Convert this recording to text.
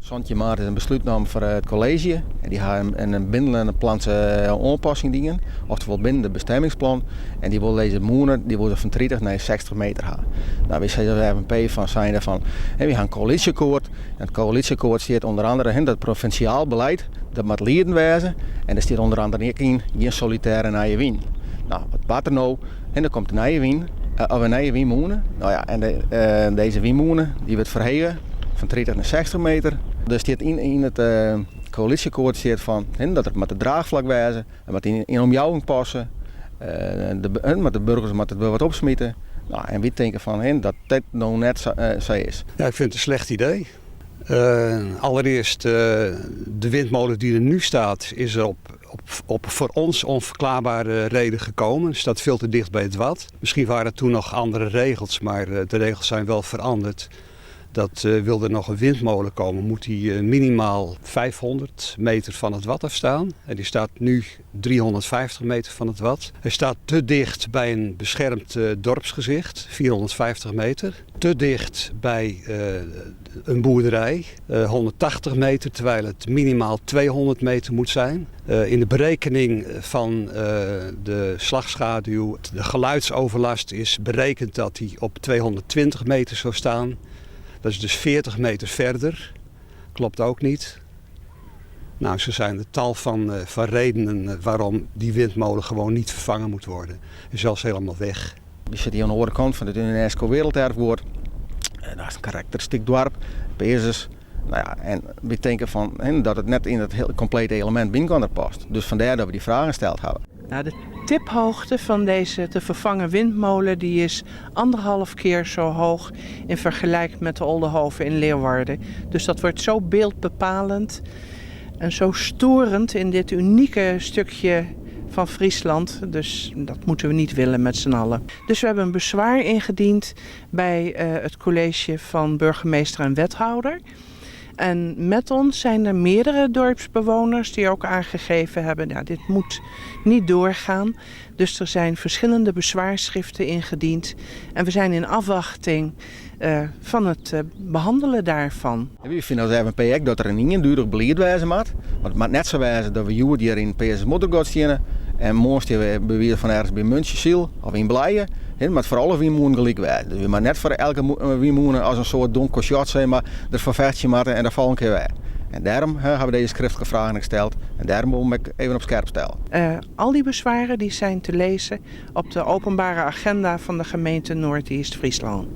Zondje maart is een besluitname voor het college. En die gaan een bindende planse aanpassing dingen. Oftewel binnen de bestemmingsplan. En die wil deze moenen die worden van 30 naar 60 meter gaan. Nou, we zeggen P van zijn daarvan. En we gaan een coalitieakkoord. En het coalitieakkoord staat onder andere in dat provinciaal beleid. Dat moet leiden wijzen. En er staat onder andere in geen solitaire nije wien. Nou, wat er nou? En dan komt een nije wien. Of een nije wienmoenen. Nou ja, en deze wienmoenen die wordt verhegen van 30 naar 60 meter. Er staat in het coalitieakkoord staat van dat het met de draagvlak wijzen en met in omjouwing passen. Met de burgers moet het wel wat opsmieten. Nou, en we denken van dat dit nou net zo is. Ja, ik vind het een slecht idee. Allereerst, de windmolen die er nu staat is er op voor ons onverklaarbare reden gekomen. Het staat veel te dicht bij het wad. Misschien waren er toen nog andere regels, maar de regels zijn wel veranderd. Dat wil er nog een windmolen komen, moet die minimaal 500 meter van het wad afstaan. En die staat nu 350 meter van het wad. Hij staat te dicht bij een beschermd dorpsgezicht, 450 meter. Te dicht bij een boerderij, 180 meter, terwijl het minimaal 200 meter moet zijn. In de berekening van de slagschaduw, de geluidsoverlast is berekend dat die op 220 meter zou staan. Dat is dus 40 meter verder. Klopt ook niet. Nou, zo zijn er tal van redenen waarom die windmolen gewoon niet vervangen moet worden. En zelfs helemaal weg. We zitten hier aan de andere kant van het UNESCO Werelderfgoed. Dat is een karakteristiek dorp, Pezes. Nou ja, en we denken van dat het net in het heel complete element binnen past. Dus vandaar dat we die vragen gesteld hebben. Nou, de tiphoogte van deze te vervangen windmolen die is 1,5 keer zo hoog in vergelijking met de Oldenhoven in Leeuwarden. Dus dat wordt zo beeldbepalend en zo storend in dit unieke stukje van Friesland. Dus dat moeten we niet willen met z'n allen. Dus we hebben een bezwaar ingediend bij het college van burgemeester en wethouder. En met ons zijn er meerdere dorpsbewoners die ook aangegeven hebben, nou, dit moet niet doorgaan. Dus er zijn verschillende bezwaarschriften ingediend. En we zijn in afwachting van het behandelen daarvan. We vinden als even dat er een ingedurig beleid wijzen moet. Want het moet net zo wijzen dat we hier in PSS Motorgod staan. En morgen hebben we weer van ergens bij Muntjesziel of in Blijen. Maar voor alle wiemoenen gelijk wijzen. Dus we moeten net voor elke wiemoenen als een soort donker shot zijn, maar er vervechtje maken en daar vallen een keer wij. En daarom hebben we deze schriftelijke vragen gesteld. En daarom wil ik even op scherp stellen. Al die bezwaren die zijn te lezen op de openbare agenda van de gemeente Noord-East Friesland.